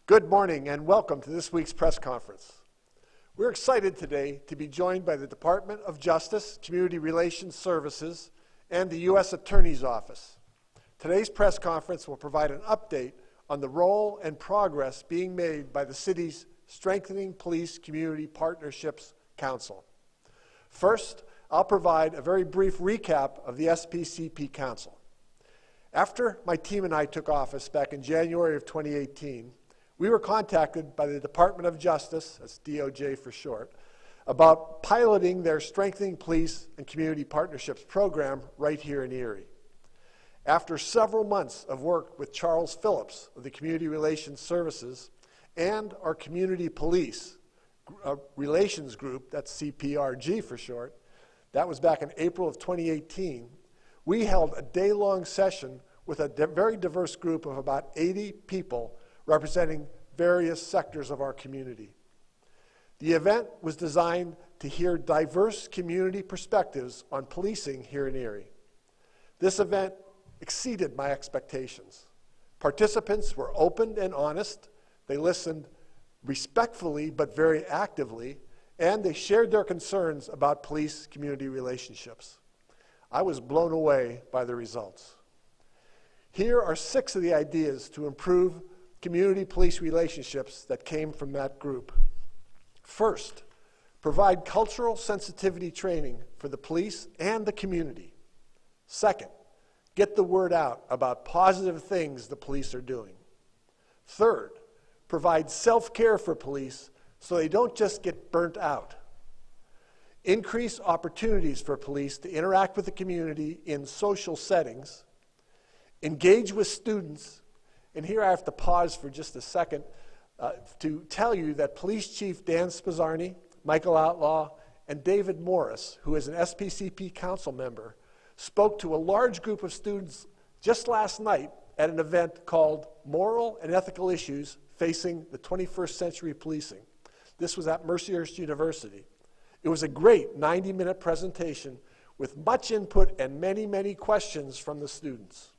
Good morning and welcome to this week's press conference. We're excited today to be joined by the Department of Justice, Community Relations Services, and the U.S. Attorney's Office. Today's press conference will provide an update on the role and progress being made by the city's Strengthening Police Community Partnerships Council. First, I'll provide a very brief recap of the SPCP Council. After my team and I took office back in January of 2018, we were contacted by the Department of Justice, that's DOJ for short, about piloting their Strengthening Police and Community Partnerships program right here in Erie. After several months of work with Charles Phillips of the Community Relations Services and our Community Police Relations Group, that's CPRG for short, that was back in April of 2018, we held a day-long session with a very diverse group of about 80 people representing various sectors of our community. The event was designed to hear diverse community perspectives on policing here in Erie. This event exceeded my expectations. Participants were open and honest. They listened respectfully but very actively, and they shared their concerns about police-community relationships. I was blown away by the results. Here are 6 of the ideas to improve community-police relationships that came from that group. First, provide cultural sensitivity training for the police and the community. Second, get the word out about positive things the police are doing. Third, provide self-care for police so they don't just get burnt out. Increase opportunities for police to interact with the community in social settings. Engage with students. And here I have to pause for just a second to tell you that Police Chief Dan Spizzarni, Michael Outlaw, and David Morris, who is an SPCP council member, spoke to a large group of students just last night at an event called Moral and Ethical Issues Facing the 21st Century Policing. This was at Mercyhurst University. It was a great 90-minute presentation with much input and many, many questions from the students.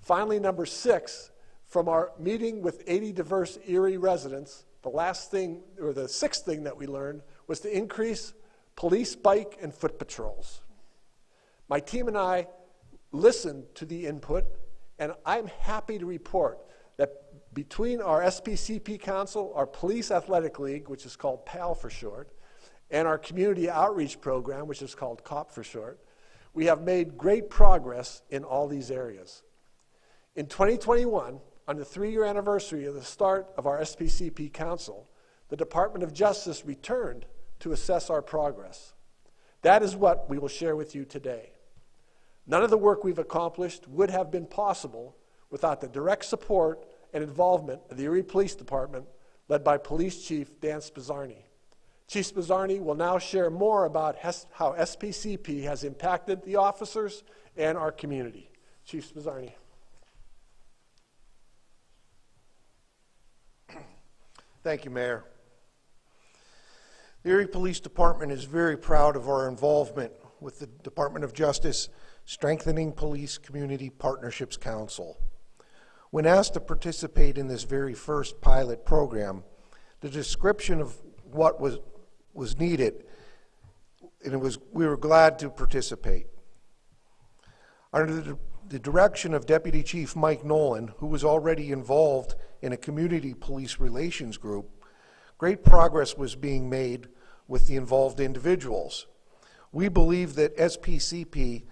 Finally, number 6, from our meeting with 80 diverse Erie residents, the last thing, or the 6th thing that we learned was to increase police bike and foot patrols. My team and I listened to the input, and I'm happy to report that between our SPCP Council, our Police Athletic League, which is called PAL for short, and our Community Outreach Program, which is called COP for short, we have made great progress in all these areas. In 2021, on the 3-year anniversary of the start of our SPCP Council, the Department of Justice returned to assess our progress. That is what we will share with you today. None of the work we've accomplished would have been possible without the direct support and involvement of the Erie Police Department, led by Police Chief Dan Spizzarni. Chief Spizzarni will now share more about how SPCP has impacted the officers and our community. Chief Spizzarni. Thank you, Mayor. The Erie Police Department is very proud of our involvement with the Department of Justice Strengthening Police Community Partnerships Council. When asked to participate in this very first pilot program, the description of what was needed, and we were glad to participate. Under the direction of Deputy Chief Mike Nolan, who was already involved in a community police relations group, great progress was being made with the involved individuals. We believe that SPCP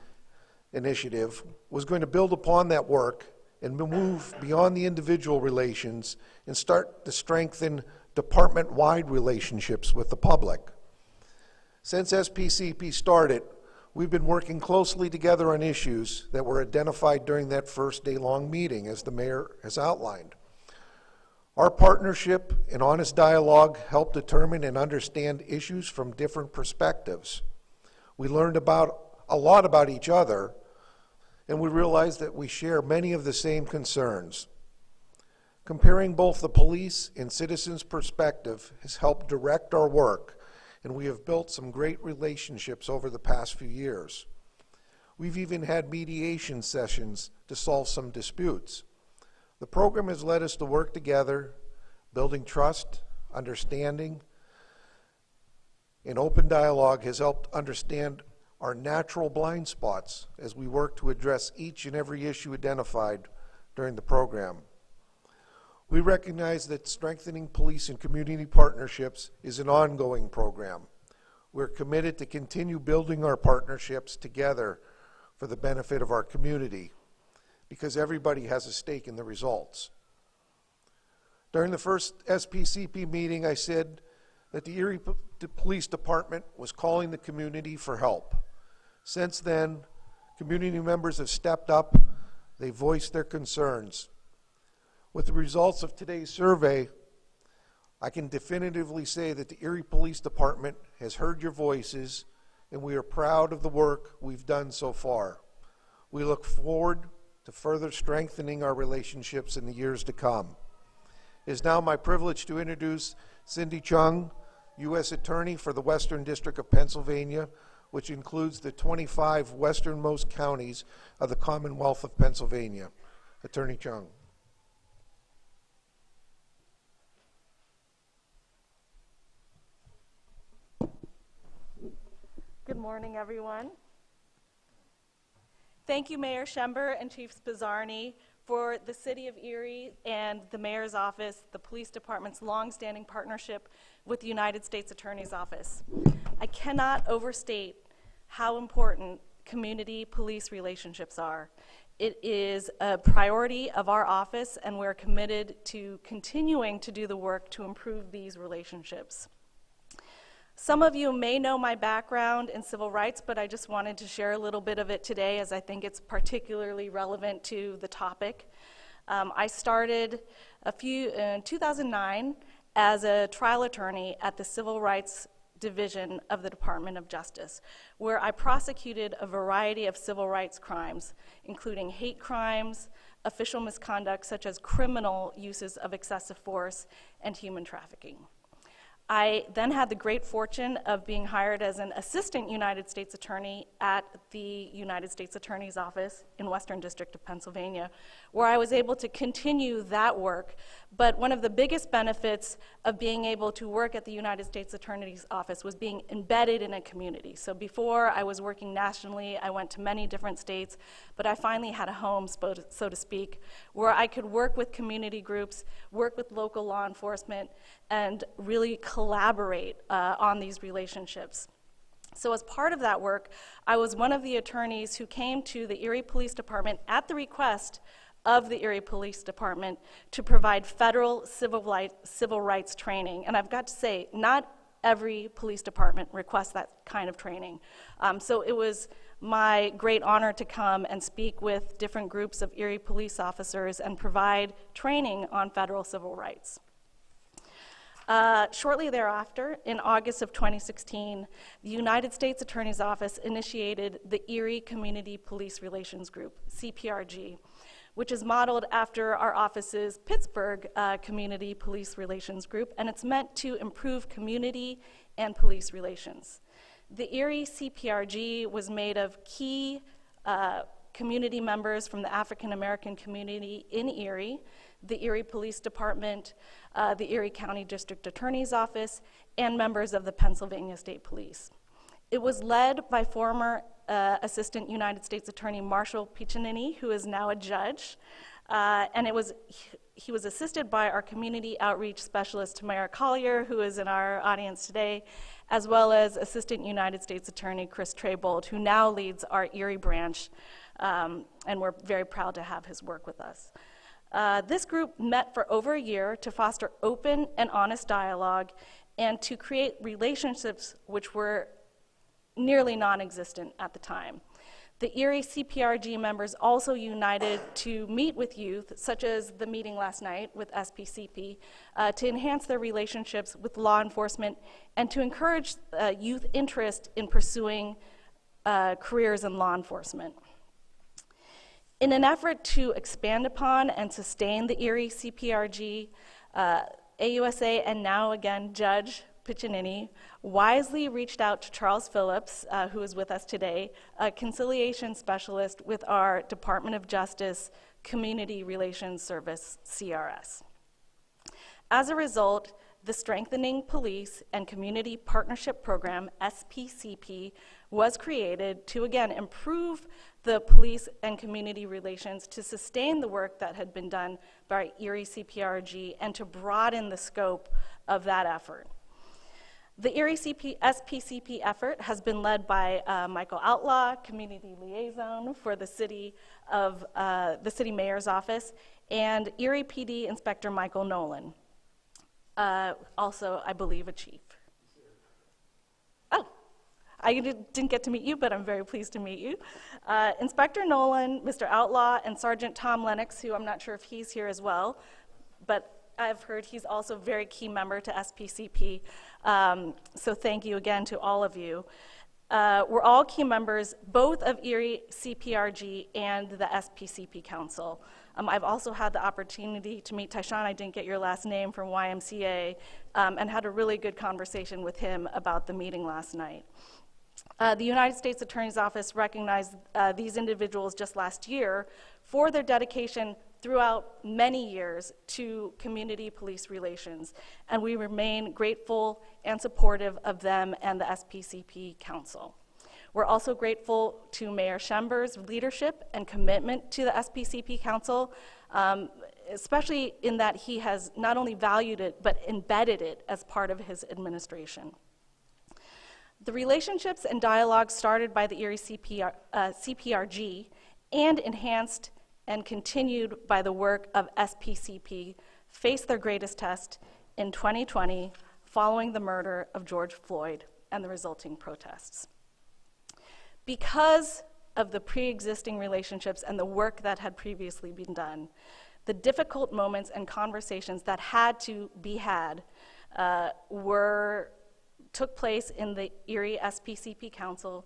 initiative was going to build upon that work and move beyond the individual relations and start to strengthen department-wide relationships with the public. Since SPCP started, we've been working closely together on issues that were identified during that first day-long meeting, as the mayor has outlined. Our partnership and honest dialogue helped determine and understand issues from different perspectives. We learned a lot about each other, and we realized that we share many of the same concerns. Comparing both the police and citizens' perspective has helped direct our work, and we have built some great relationships over the past few years. We've even had mediation sessions to solve some disputes. The program has led us to work together Building trust, understanding, and open dialogue has helped understand our natural blind spots as we work to address each and every issue identified during the program. We recognize that strengthening police and community partnerships is an ongoing program. We're committed to continue building our partnerships together for the benefit of our community, because everybody has a stake in the results. During the first SPCP meeting, I said that the Erie Police Department was calling the community for help. Since then, community members have stepped up, they voiced their concerns. With the results of today's survey, I can definitively say that the Erie Police Department has heard your voices, and we are proud of the work we've done so far. We look forward to further strengthening our relationships in the years to come. It is now my privilege to introduce Cindy Chung, U.S. Attorney for the Western District of Pennsylvania, which includes the 25 westernmost counties of the Commonwealth of Pennsylvania. Attorney Chung. Good morning, everyone. Thank you, Mayor Schember and Chief Spizzarni, for the City of Erie and the Mayor's Office, the Police Department's longstanding partnership with the United States Attorney's Office. I cannot overstate how important community police relationships are. It is a priority of our office, and we're committed to continuing to do the work to improve these relationships. Some of you may know my background in civil rights, but I just wanted to share a little bit of it today, as I think it's particularly relevant to the topic. I started in 2009 as a trial attorney at the Civil Rights Division of the Department of Justice, where I prosecuted a variety of civil rights crimes, including hate crimes, official misconduct such as criminal uses of excessive force, and human trafficking. I then had the great fortune of being hired as an assistant United States attorney at the United States Attorney's Office in Western District of Pennsylvania, where I was able to continue that work. But one of the biggest benefits of being able to work at the United States Attorney's Office was being embedded in a community. So before I was working nationally, I went to many different states, but I finally had a home, so to speak, where I could work with community groups, work with local law enforcement, and really collaborate on these relationships. So as part of that work, I was one of the attorneys who came to the Erie Police Department at the request of the Erie Police Department to provide federal civil rights training. And I've got to say, not every police department requests that kind of training. So it was my great honor to come and speak with different groups of Erie police officers and provide training on federal civil rights. Shortly thereafter, in August of 2016, the United States Attorney's Office initiated the Erie Community Police Relations Group, CPRG, which is modeled after our office's Pittsburgh Community Police Relations Group, and it's meant to improve community and police relations. The Erie CPRG was made of key community members from the African American community in Erie, the Erie Police Department, the Erie County District Attorney's Office, and members of the Pennsylvania State Police. It was led by former Assistant United States Attorney Marshall Piccinini, who is now a judge, and he was assisted by our community outreach specialist, Tamara Collier, who is in our audience today, as well as Assistant United States Attorney Chris Treybold, who now leads our Erie branch, and we're very proud to have his work with us. This group met for over a year to foster open and honest dialogue and to create relationships which were nearly non-existent at the time. The Erie CPRG members also united to meet with youth, such as the meeting last night with SPCP, to enhance their relationships with law enforcement and to encourage youth interest in pursuing careers in law enforcement. In an effort to expand upon and sustain the Erie CPRG, AUSA and now again Judge Piccinini wisely reached out to Charles Phillips, who is with us today, a conciliation specialist with our Department of Justice Community Relations Service, CRS. As a result, the Strengthening Police and Community Partnership Program, SPCP, was created to, again, improve the police and community relations, to sustain the work that had been done by Erie CPRG, and to broaden the scope of that effort. The Erie SPCP effort has been led by Michael Outlaw, Community Liaison for the City Mayor's Office, and Erie PD Inspector Michael Nolan. Also, I believe, a chief. Oh, I didn't get to meet you, but I'm very pleased to meet you. Inspector Nolan, Mr. Outlaw, and Sergeant Tom Lennox, who I'm not sure if he's here as well, but I've heard he's also a very key member to SPCP. So thank you again to all of you. We're all key members, both of Erie CPRG and the SPCP Council. I've also had the opportunity to meet Tyshawn, I didn't get your last name, from YMCA, and had a really good conversation with him about the meeting last night. The United States Attorney's Office recognized these individuals just last year for their dedication throughout many years to community police relations, and we remain grateful and supportive of them and the SPCP Council. We're also grateful to Mayor Schember's leadership and commitment to the SPCP Council, especially in that he has not only valued it, but embedded it as part of his administration. The relationships and dialogue started by the Erie CPRG and enhanced and continued by the work of SPCP faced their greatest test in 2020 following the murder of George Floyd and the resulting protests. Because of the pre-existing relationships and the work that had previously been done, the difficult moments and conversations that had to be had took place in the Erie SPCP Council,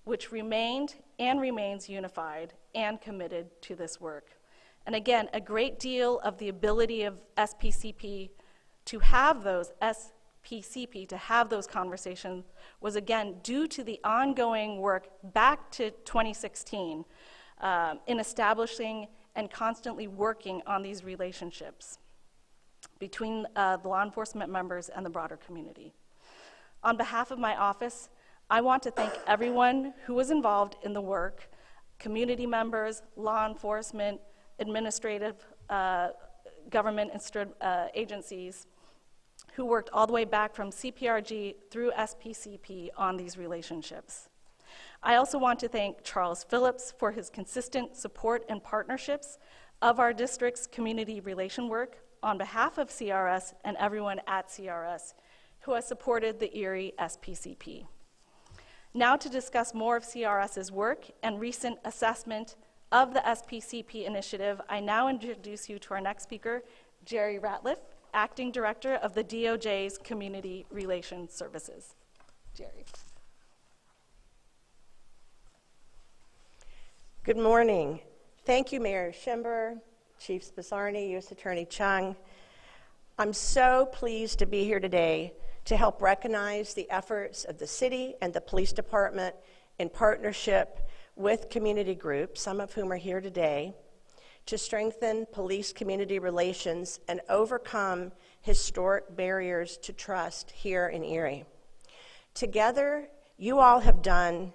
which remained and remains unified and committed to this work. And again, a great deal of the ability of SPCP to have those conversations was again due to the ongoing work back to 2016 in establishing and constantly working on these relationships between the law enforcement members and the broader community. On behalf of my office, I want to thank everyone who was involved in the work, community members, law enforcement, administrative government agencies, who worked all the way back from CPRG through SPCP on these relationships. I also want to thank Charles Phillips for his consistent support and partnerships of our district's community relation work on behalf of CRS and everyone at CRS who has supported the Erie SPCP. Now to discuss more of CRS's work and recent assessment of the SPCP initiative, I now introduce you to our next speaker, Jerry Ratliff, Acting Director of the DOJ's Community Relations Services. Jerry. Good morning. Thank you, Mayor Schember, Chief Spizarni, U.S. Attorney Chung. I'm so pleased to be here today to help recognize the efforts of the city and the police department in partnership with community groups, some of whom are here today, to strengthen police-community relations and overcome historic barriers to trust here in Erie. Together, you all have done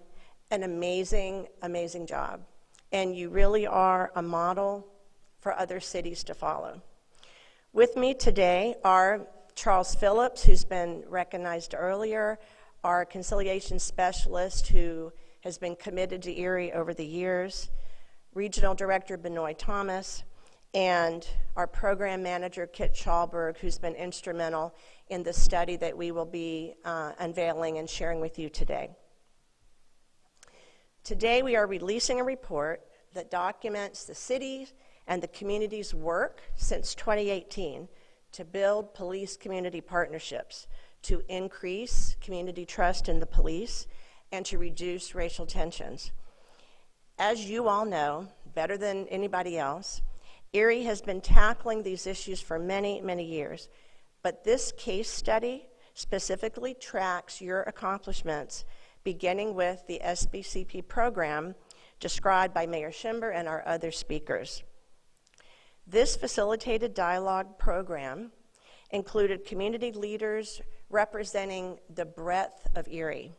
an amazing, amazing job, and you really are a model for other cities to follow. With me today are Charles Phillips, who's been recognized earlier, our conciliation specialist who has been committed to Erie over the years, Regional Director Benoit Thomas, and our program manager, Kit Schallberg, who's been instrumental in the study that we will be unveiling and sharing with you today. Today we are releasing a report that documents the city and the community's work since 2018 to build police-community partnerships, to increase community trust in the police, and to reduce racial tensions. As you all know, better than anybody else, Erie has been tackling these issues for many, many years, but this case study specifically tracks your accomplishments, beginning with the SPCP program described by Mayor Schember and our other speakers. This facilitated dialogue program included community leaders representing the breadth of Erie,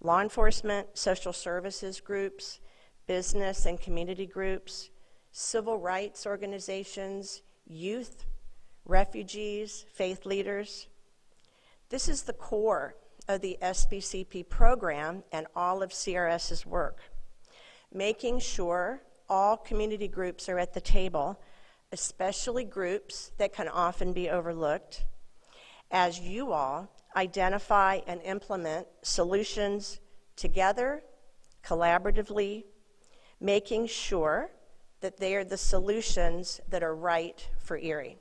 law enforcement, social services groups, business and community groups, civil rights organizations, youth, refugees, faith leaders. This is the core of the SPCP program and all of CRS's work, making sure all community groups are at the table, especially groups that can often be overlooked, as you all identify and implement solutions together, collaboratively, making sure that they are the solutions that are right for Erie.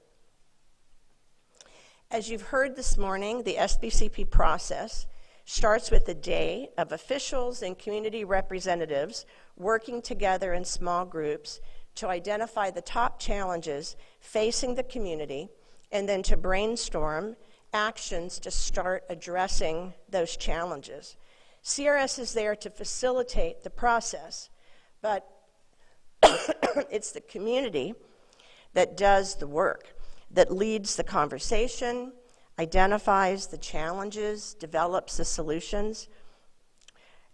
As you've heard this morning, the SPCP process starts with a day of officials and community representatives working together in small groups to identify the top challenges facing the community and then to brainstorm actions to start addressing those challenges. CRS is there to facilitate the process, but it's the community that does the work, that leads the conversation, identifies the challenges, develops the solutions.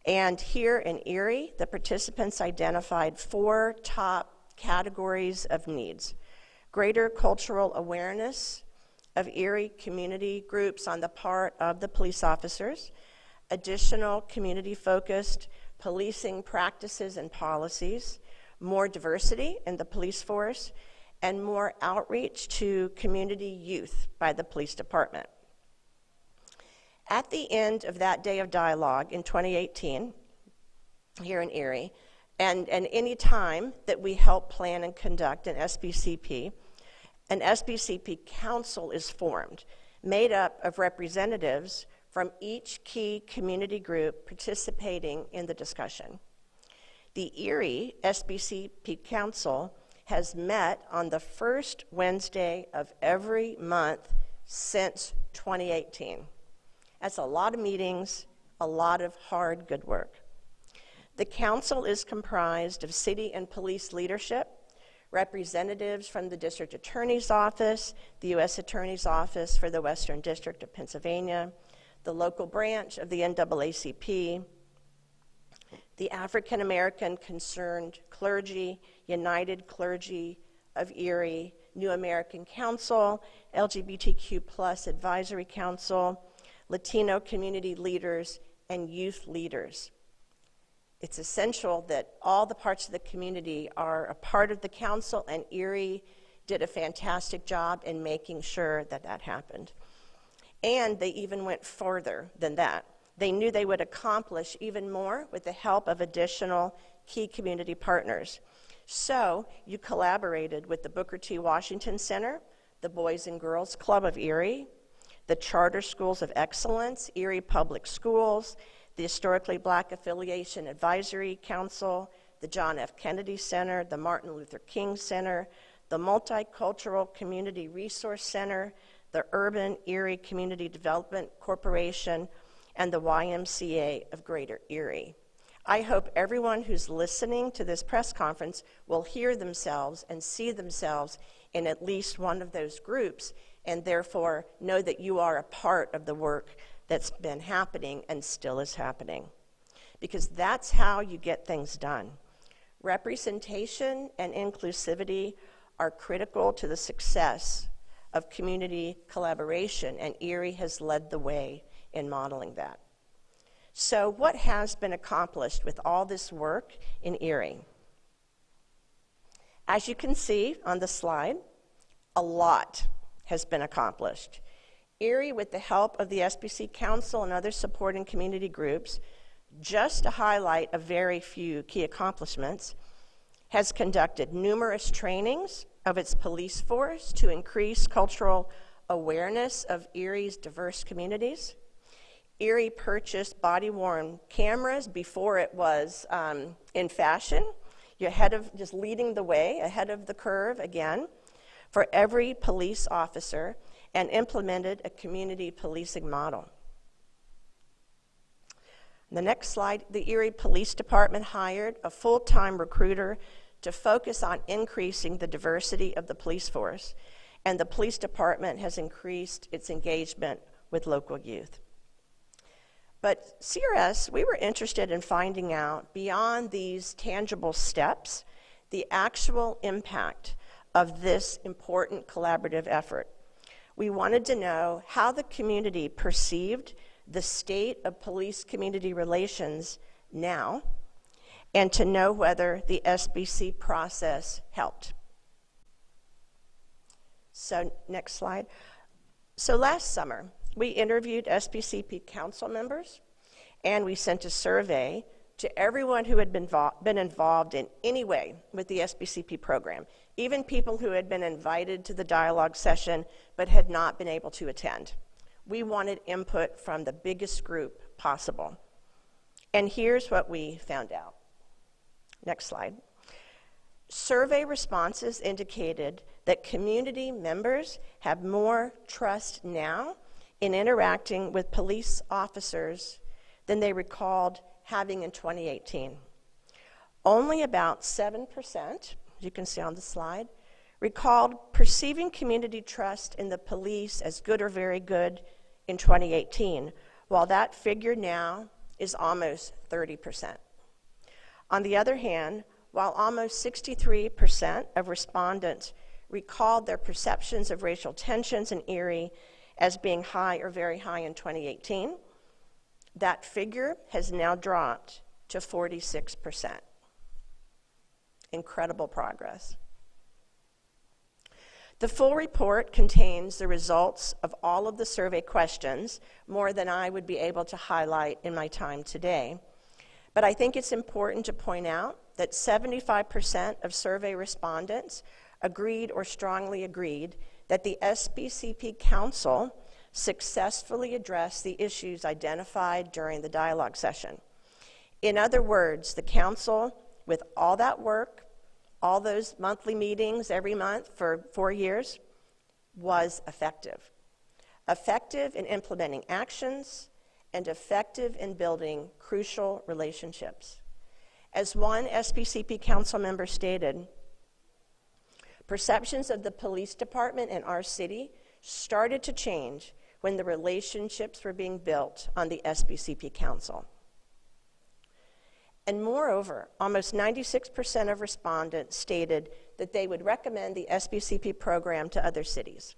And here in Erie, the participants identified 4 top categories of needs: greater cultural awareness of Erie community groups on the part of the police officers, additional community-focused policing practices and policies, more diversity in the police force, and more outreach to community youth by the police department. At the end of that day of dialogue in 2018, here in Erie, and any time that we help plan and conduct an SPCP council is formed, made up of representatives from each key community group participating in the discussion. The Erie SPCP Council has met on the first Wednesday of every month since 2018. That's a lot of meetings, a lot of hard, good work. The council is comprised of city and police leadership, representatives from the District Attorney's Office, the U.S. Attorney's Office for the Western District of Pennsylvania, the local branch of the NAACP, the African American Concerned Clergy, United Clergy of Erie, New American Council, LGBTQ+ Advisory Council, Latino community leaders, and youth leaders. It's essential that all the parts of the community are a part of the council, and Erie did a fantastic job in making sure that that happened. And they even went further than that. They knew they would accomplish even more with the help of additional key community partners. So you collaborated with the Booker T. Washington Center, the Boys and Girls Club of Erie, the Charter Schools of Excellence, Erie Public Schools, the Historically Black Affiliation Advisory Council, the John F. Kennedy Center, the Martin Luther King Center, the Multicultural Community Resource Center, the Urban Erie Community Development Corporation, and the YMCA of Greater Erie. I hope everyone who's listening to this press conference will hear themselves and see themselves in at least one of those groups, and therefore know that you are a part of the work that's been happening and still is happening. Because that's how you get things done. Representation and inclusivity are critical to the success of community collaboration, and Erie has led the way in modeling that. So what has been accomplished with all this work in Erie? As you can see on the slide, a lot has been accomplished. Erie, with the help of the SBC Council and other supporting community groups, just to highlight a very few key accomplishments, has conducted numerous trainings of its police force to increase cultural awareness of Erie's diverse communities. Erie purchased body-worn cameras before it was in fashion. You're ahead of, just leading the way, ahead of the curve again, for every police officer, and implemented a community policing model. The next slide, the Erie Police Department hired a full-time recruiter to focus on increasing the diversity of the police force and the police department has increased its engagement with local youth. But CRS, we were interested in finding out, beyond these tangible steps, the actual impact of this important collaborative effort. We wanted to know how the community perceived the state of police-community relations now, and to know whether the SBC process helped. So, next slide. So last summer, we interviewed SPCP council members, and we sent a survey to everyone who had been involved in any way with the SPCP program, even people who had been invited to the dialogue session but had not been able to attend. We wanted input from the biggest group possible. And here's what we found out. Next slide. Survey responses indicated that community members have more trust now in interacting with police officers than they recalled having in 2018. Only about 7%, as you can see on the slide, recalled perceiving community trust in the police as good or very good in 2018, while that figure now is almost 30%. On the other hand, while almost 63% of respondents recalled their perceptions of racial tensions in Erie as being high or very high in 2018, that figure has now dropped to 46%. Incredible progress. The full report contains the results of all of the survey questions, more than I would be able to highlight in my time today. But I think it's important to point out that 75% of survey respondents agreed or strongly agreed that the SPCP Council successfully addressed the issues identified during the dialogue session. In other words, the council, with all that work, all those monthly meetings every month for 4 years, was effective. Effective in implementing actions and effective in building crucial relationships. As one SPCP council member stated, perceptions of the police department in our city started to change when the relationships were being built on the SPCP Council. And moreover, almost 96% of respondents stated that they would recommend the SPCP program to other cities.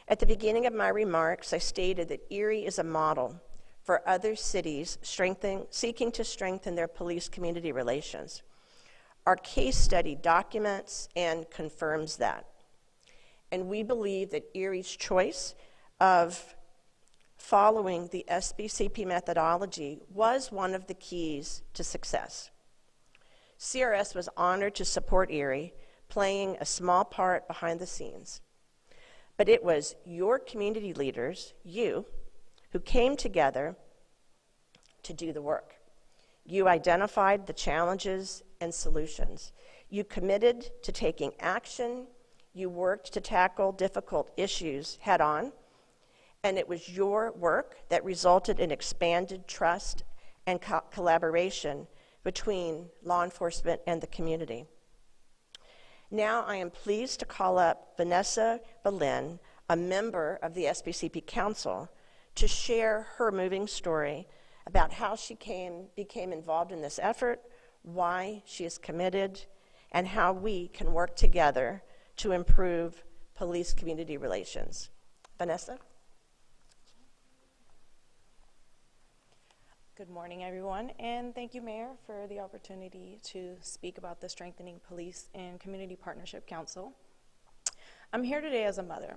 At the beginning of my remarks, I stated that Erie is a model for other cities seeking to strengthen their police-community relations. Our case study documents and confirms that. And we believe that Erie's choice of following the SPCP methodology was one of the keys to success. CRS was honored to support Erie, playing a small part behind the scenes. But it was your community leaders, you, who came together to do the work. You identified the challenges and solutions. You committed to taking action. You worked to tackle difficult issues head on. And it was your work that resulted in expanded trust and collaboration between law enforcement and the community. Now I am pleased to call up Vanessa Boleyn, a member of the SPCP Council, to share her moving story about how she became involved in this effort, why she is committed, and how we can work together to improve police-community relations. Vanessa? Good morning, everyone, and thank you, Mayor, for the opportunity to speak about the Strengthening Police and Community Partnership Council. I'm here today as a mother,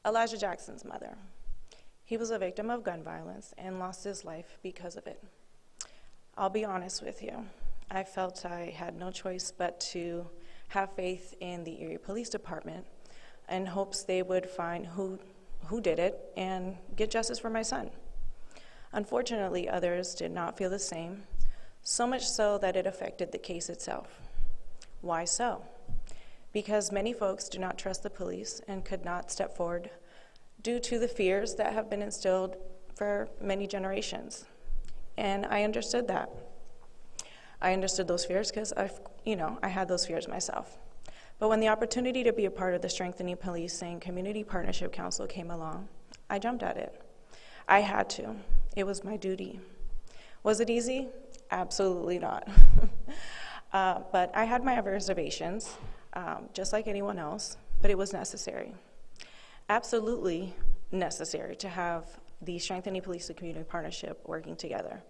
Elijah Jackson's mother. He was a victim of gun violence and lost his life because of it. I'll be honest with you. I felt I had no choice but to have faith in the Erie Police Department in hopes they would find who did it and get justice for my son. Unfortunately, others did not feel the same, so much so that it affected the case itself. Why so? Because many folks do not trust the police and could not step forward due to the fears that have been instilled for many generations. And I understood that. I understood those fears because I had those fears myself. But when the opportunity to be a part of the Strengthening Police and Community Partnership Council came along, I jumped at it. I had to. It was my duty. Was it easy? Absolutely not. But I had my reservations, just like anyone else, but it was necessary. Absolutely necessary to have the Strengthening Police and Community Partnership working together.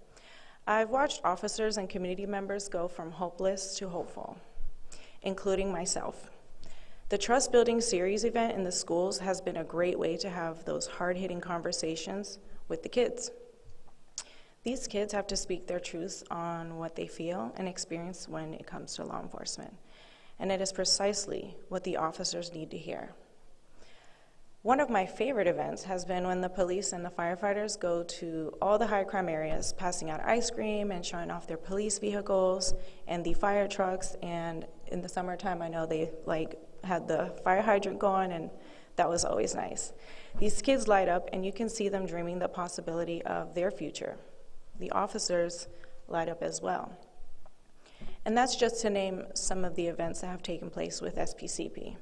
I've watched officers and community members go from hopeless to hopeful, including myself. The Trust Building Series event in the schools has been a great way to have those hard-hitting conversations with the kids. These kids have to speak their truths on what they feel and experience when it comes to law enforcement, and it is precisely what the officers need to hear. One of my favorite events has been when the police and the firefighters go to all the high crime areas, passing out ice cream and showing off their police vehicles and the fire trucks. And in the summertime, I know they had the fire hydrant going, and that was always nice. These kids light up, and you can see them dreaming the possibility of their future. The officers light up as well. And that's just to name some of the events that have taken place with SPCP.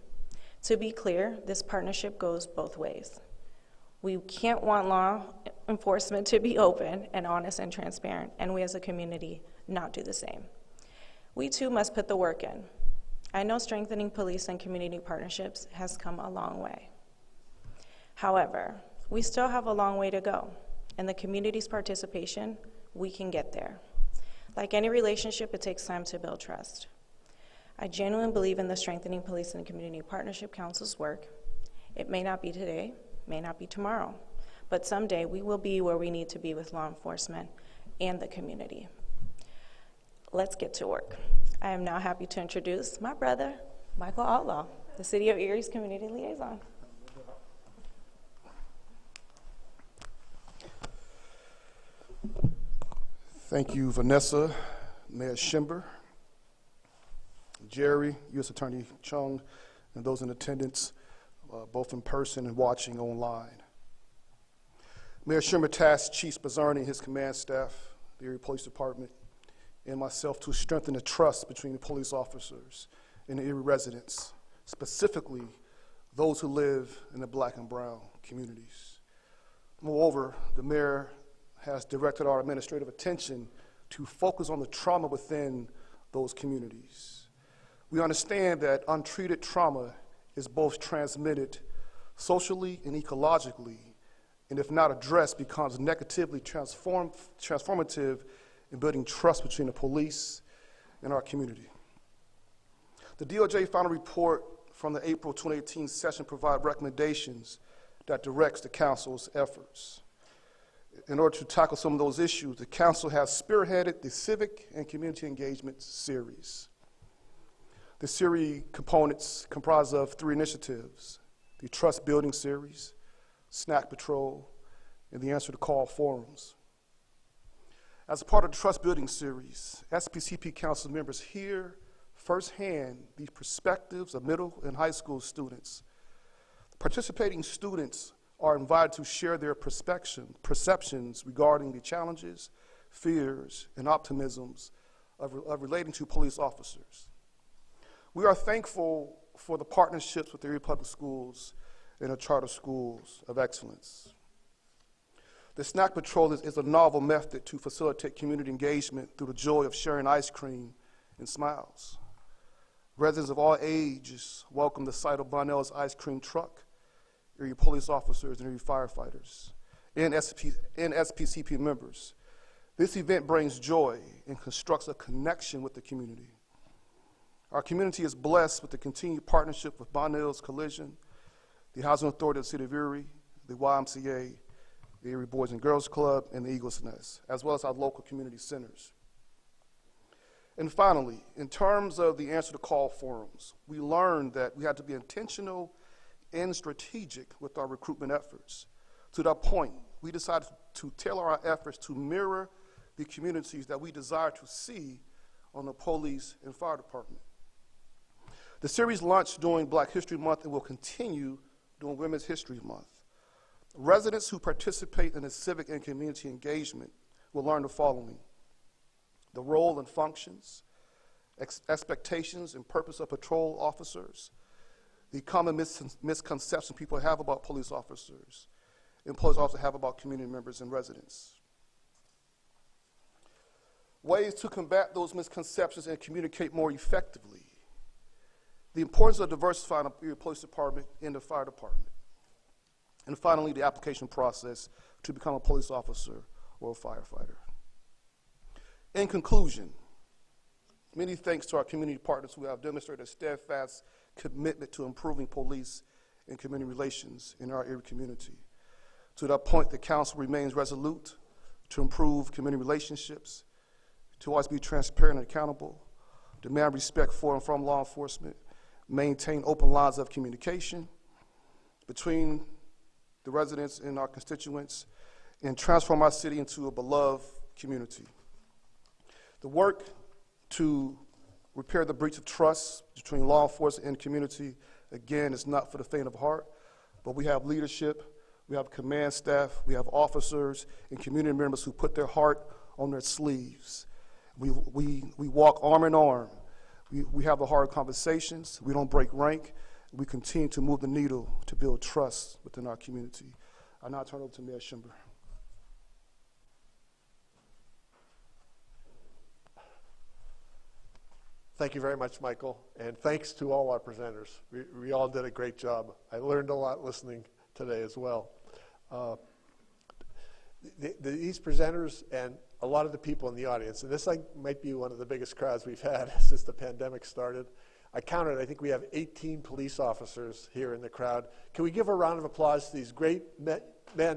To be clear, this partnership goes both ways. We can't want law enforcement to be open and honest and transparent, and we as a community not do the same. We too must put the work in. I know strengthening police and community partnerships has come a long way. However, we still have a long way to go, and the community's participation, we can get there. Like any relationship, it takes time to build trust. I genuinely believe in the Strengthening Police and Community Partnership Council's work. It may not be today, may not be tomorrow, but someday we will be where we need to be with law enforcement and the community. Let's get to work. I am now happy to introduce my brother, Michael Outlaw, the City of Erie's Community Liaison. Thank you, Vanessa, Mayor Schimber, Jerry, U.S. Attorney Chung, and those in attendance, both in person and watching online. Mayor Schimber tasked Chief Bizarni and his command staff, the Erie Police Department, and myself to strengthen the trust between the police officers and the Erie residents, specifically those who live in the Black and brown communities. Moreover, the mayor has directed our administrative attention to focus on the trauma within those communities. We understand that untreated trauma is both transmitted socially and ecologically, and if not addressed, becomes negatively transformative in building trust between the police and our community. The DOJ final report from the April 2018 session provides recommendations that directs the council's efforts. In order to tackle some of those issues, the council has spearheaded the Civic and Community Engagement Series. The series components comprise of 3 initiatives: the Trust Building Series, Snack Patrol, and the Answer to Call forums. As a part of the Trust Building Series, SPCP Council members hear firsthand the perspectives of middle and high school students. Participating students are invited to share their perceptions regarding the challenges, fears, and optimisms of relating to police officers. We are thankful for the partnerships with the Erie Public Schools and the Charter Schools of Excellence. The Snack Patrol is a novel method to facilitate community engagement through the joy of sharing ice cream and smiles. Residents of all ages welcome the sight of Bonnell's ice cream truck, Erie police officers and Erie firefighters, and SPCP members. This event brings joy and constructs a connection with the community. Our community is blessed with the continued partnership with Bonnell's Collision, the Housing Authority of the City of Erie, the YMCA, the Erie Boys and Girls Club, and the Eagles Nest, as well as our local community centers. And finally, in terms of the Answer to Call forums, we learned that we had to be intentional and strategic with our recruitment efforts. To that point, we decided to tailor our efforts to mirror the communities that we desire to see on the police and fire department. The series launched during Black History Month and will continue during Women's History Month. Residents who participate in the civic and community engagement will learn the following: the role and functions, expectations and purpose of patrol officers, the common misconception people have about police officers, and police officers have about community members and residents. Ways to combat those misconceptions and communicate more effectively. The importance of diversifying the police department and the fire department. And finally, the application process to become a police officer or a firefighter. In conclusion, many thanks to our community partners who have demonstrated a steadfast commitment to improving police and community relations in our Erie community. To that point, the council remains resolute to improve community relationships, to always be transparent and accountable, demand respect for and from law enforcement, maintain open lines of communication between the residents and our constituents, and transform our city into a beloved community. The work to repair the breach of trust between law enforcement and community, again, is not for the faint of heart, but we have leadership, we have command staff, we have officers and community members who put their heart on their sleeves. We walk arm in arm. We have the hard conversations. We don't break rank. We continue to move the needle to build trust within our community. I now turn it over to Mayor Schimber. Thank you very much, Michael, and thanks to all our presenters. We all did a great job. I learned a lot listening today as well. These presenters and a lot of the people in the audience, and this might be one of the biggest crowds we've had since the pandemic started. I counted, I think we have 18 police officers here in the crowd. Can we give a round of applause to these great men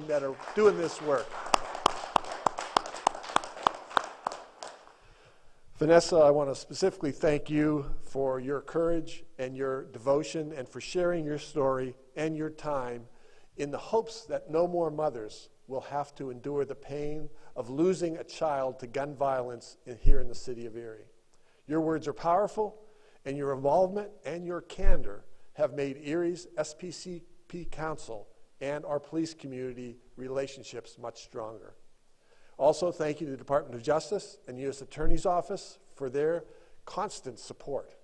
that are doing this work? Vanessa, I want to specifically thank you for your courage and your devotion and for sharing your story and your time in the hopes that no more mothers will have to endure the pain of losing a child to gun violence here in the city of Erie. Your words are powerful, and your involvement and your candor have made Erie's SPCP Council and our police community relationships much stronger. Also, thank you to the Department of Justice and U.S. Attorney's Office for their constant support.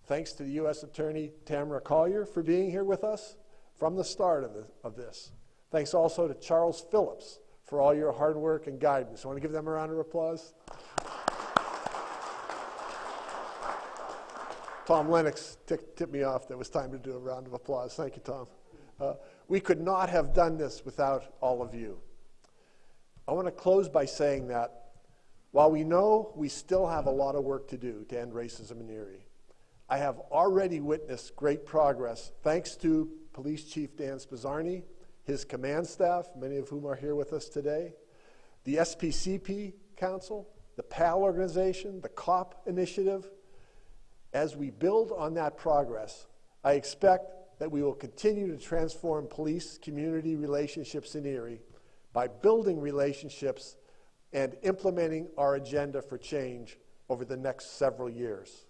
Thanks to the U.S. Attorney Tamara Collier for being here with us from the start of this. Thanks also to Charles Phillips for all your hard work and guidance. I want to give them a round of applause. Tom Lennox tipped me off that it was time to do a round of applause. Thank you, Tom. We could not have done this without all of you. I want to close by saying that while we know we still have a lot of work to do to end racism in Erie, I have already witnessed great progress thanks to Police Chief Dan Spizzarni, his command staff, many of whom are here with us today, the SPCP Council, the PAL organization, the COP initiative. As we build on that progress, I expect that we will continue to transform police-community relationships in Erie by building relationships and implementing our agenda for change over the next several years.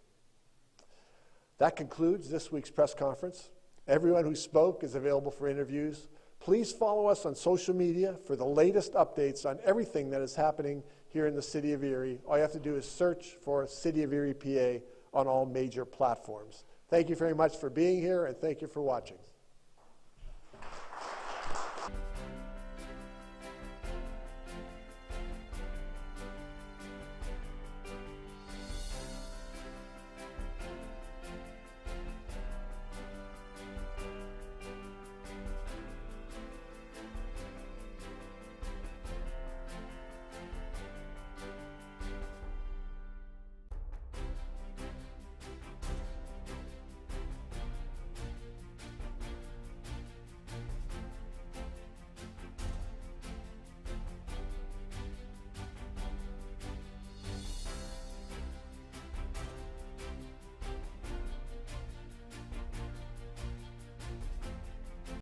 That concludes this week's press conference. Everyone who spoke is available for interviews. Please follow us on social media for the latest updates on everything that is happening here in the City of Erie. All you have to do is search for City of Erie, PA on all major platforms. Thank you very much for being here, and thank you for watching.